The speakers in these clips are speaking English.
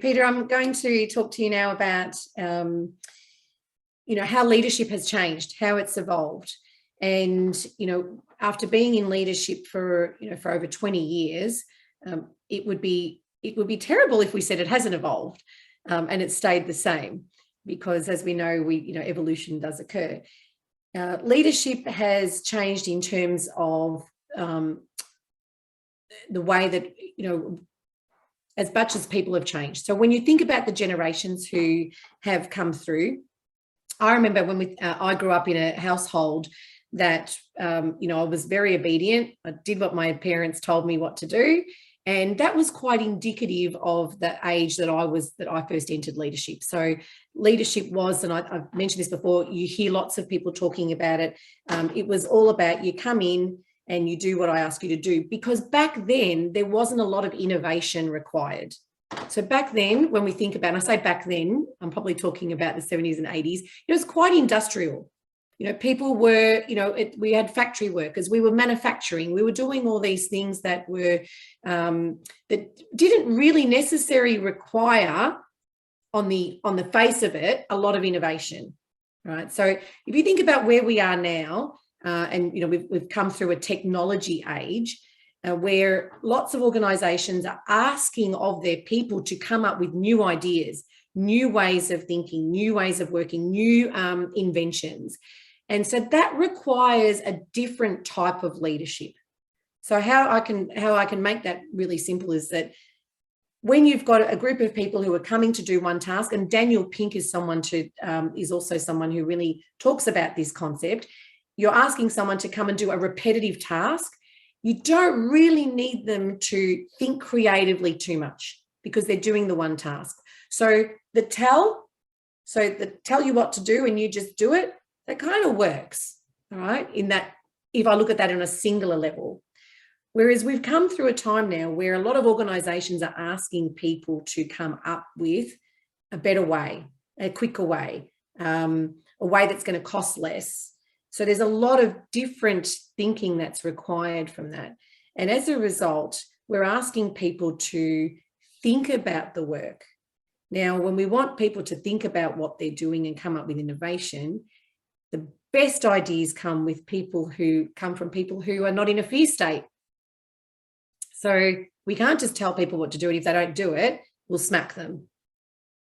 Peter, I'm going to talk to you now about, how leadership has changed, how it's evolved. And, after being in leadership for over 20 years, it would be terrible if we said it hasn't evolved and it stayed the same, because as we know, evolution does occur. Leadership has changed in terms of the way that, as much as people have changed. So when you think about the generations who have come through, I remember when I grew up in a household that, I was very obedient. I did what my parents told me what to do. And that was quite indicative of the age that I first entered leadership. So leadership was, and I've mentioned this before, you hear lots of people talking about it. It was all about you come in and you do what I ask you to do, because back then there wasn't a lot of innovation required. So back then, when we think about, and I say back then, I'm probably talking about the 70s and 80s, it was quite industrial. People were, we had factory workers, we were manufacturing, we were doing all these things that were, that didn't really necessarily require on the face of it, a lot of innovation, right? So if you think about where we are now, and, we've come through a technology age where lots of organizations are asking of their people to come up with new ideas, new ways of thinking, new ways of working, new inventions. And so that requires a different type of leadership. So how I can make that really simple is that when you've got a group of people who are coming to do one task, and Daniel Pink is is also someone who really talks about this concept. You're asking someone to come and do a repetitive task. You don't really need them to think creatively too much because they're doing the one task. So the tell you what to do and you just do it, that kind of works, all right? In that, if I look at that on a singular level. Whereas we've come through a time now where a lot of organizations are asking people to come up with a better way, a quicker way, a way that's going to cost less. So there's a lot of different thinking that's required from that. And as a result, we're asking people to think about the work. Now, when we want people to think about what they're doing and come up with innovation, the best ideas come from people who are not in a fear state. So we can't just tell people what to do, and if they don't do it, we'll smack them,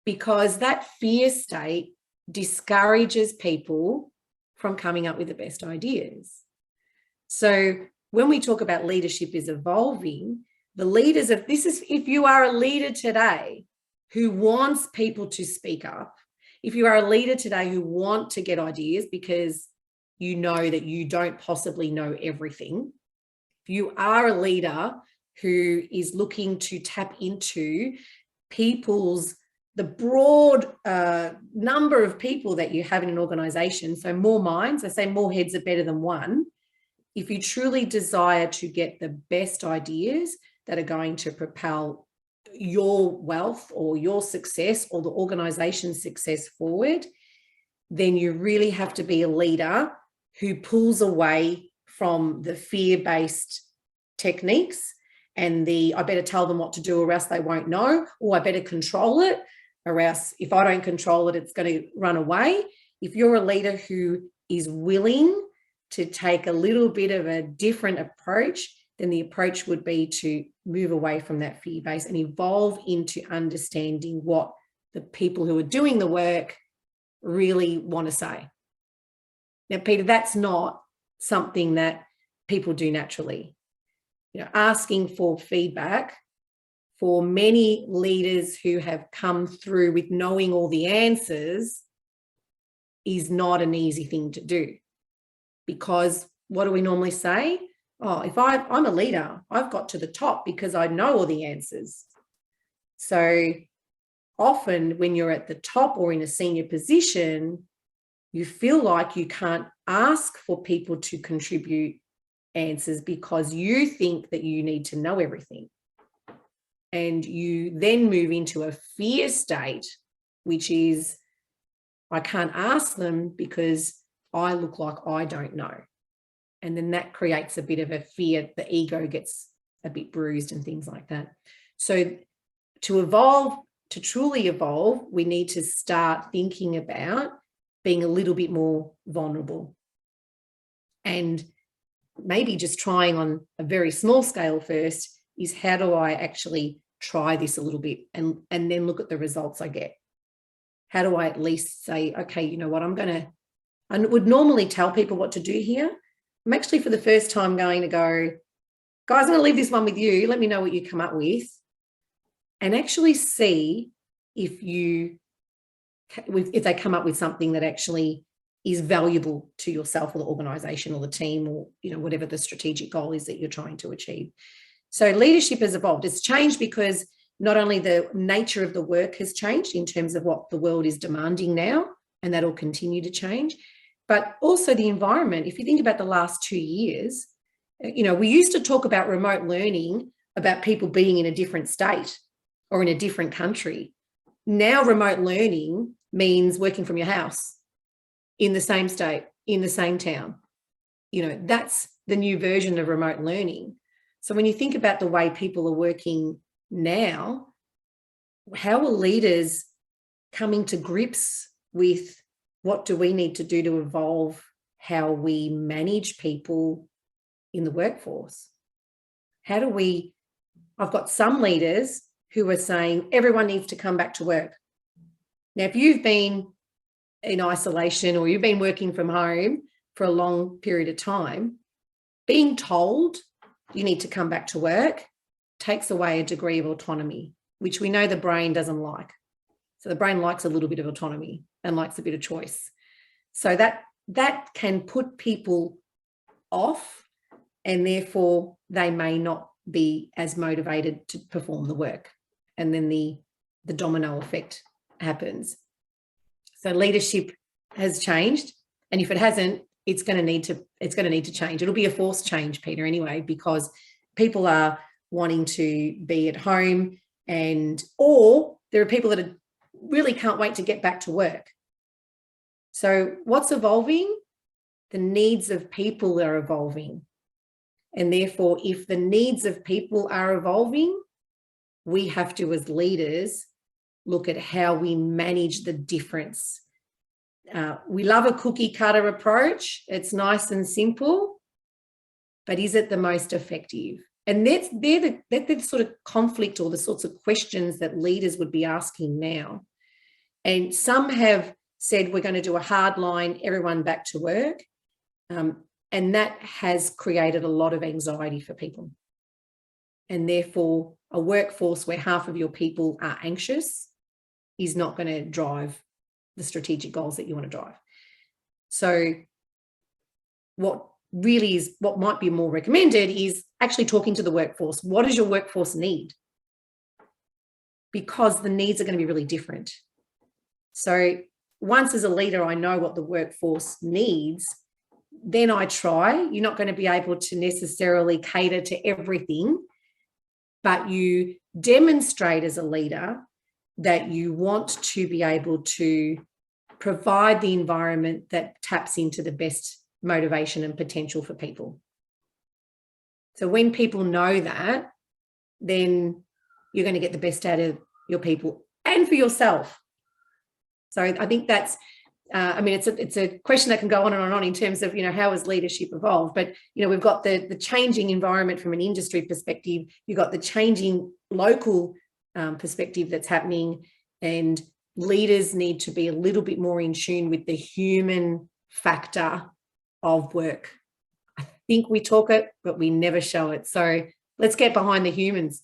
because that fear state discourages people from coming up with the best ideas. So when we talk about leadership is evolving, the leaders of this is, if you are a leader today who wants people to speak up, if you are a leader today who want to get ideas because you know that you don't possibly know everything, if you are a leader who is looking to tap into the broad number of people that you have in an organization, so more minds, I say more heads are better than one. If you truly desire to get the best ideas that are going to propel your wealth or your success or the organization's success forward, then you really have to be a leader who pulls away from the fear-based techniques and I better tell them what to do or else they won't know, or I better control it, or else if I don't control it, it's going to run away. If you're a leader who is willing to take a little bit of a different approach, then the approach would be to move away from that fear base and evolve into understanding what the people who are doing the work really want to say. Now, Peter, that's not something that people do naturally. Asking for feedback, for many leaders who have come through with knowing all the answers, is not an easy thing to do. Because what do we normally say? Oh, if I'm a leader, I've got to the top because I know all the answers. So often when you're at the top or in a senior position, you feel like you can't ask for people to contribute answers because you think that you need to know everything. And you then move into a fear state, which is, I can't ask them because I look like I don't know. And then that creates a bit of a fear. The ego gets a bit bruised and things like that. So to evolve to truly evolve, we need to start thinking about being a little bit more vulnerable, and maybe just trying on a very small scale first is, how do I actually try this a little bit and then look at the results I get? How do I at least say, okay, you know what, I would normally tell people what to do here. I'm actually for the first time going to go, guys, I'm going to leave this one with you. Let me know what you come up with, and actually see if they come up with something that actually is valuable to yourself or the organization or the team, or, you know, whatever the strategic goal is that you're trying to achieve. So leadership has evolved. It's changed because not only the nature of the work has changed in terms of what the world is demanding now, and that'll continue to change, but also the environment. If you think about the last 2 years, you know, we used to talk about remote learning, about people being in a different state or in a different country. Now remote learning means working from your house, in the same state, in the same town. You know, that's the new version of remote learning. So when you think about the way people are working now, how are leaders coming to grips with what do we need to do to evolve how we manage people in the workforce? How do we, I've got some leaders who are saying everyone needs to come back to work. Now, if you've been in isolation or you've been working from home for a long period of time, being told you need to come back to work takes away a degree of autonomy, which we know the brain doesn't like. So the brain likes a little bit of autonomy and likes a bit of choice. So that can put people off, and therefore they may not be as motivated to perform the work. And then the domino effect happens. So leadership has changed, and if it hasn't, it's going to need to change. It'll be a forced change, Peter, anyway, because people are wanting to be at home, or there are people that really can't wait to get back to work. So what's evolving? The needs of people are evolving. And therefore, if the needs of people are evolving, we have to, as leaders, look at how we manage the difference. We love a cookie cutter approach. It's nice and simple, but is it the most effective? And they're the sort of conflict, or the sorts of questions that leaders would be asking now. And some have said, we're going to do a hard line, everyone back to work. And that has created a lot of anxiety for people. And therefore, a workforce where half of your people are anxious is not going to drive the strategic goals that you want to drive. So what might be more recommended is actually talking to the workforce. What does your workforce need? Because the needs are going to be really different. So once as a leader, I know what the workforce needs, then I try. You're not going to be able to necessarily cater to everything, but you demonstrate as a leader that you want to be able to provide the environment that taps into the best motivation and potential for people. So when people know that, then you're going to get the best out of your people and for yourself. So I think that's, it's a question that can go on and on in terms of, how has leadership evolved? But, we've got the changing environment from an industry perspective. You've got the changing local perspective that's happening, and leaders need to be a little bit more in tune with the human factor of work. I think we talk it, but we never show it. So let's get behind the humans.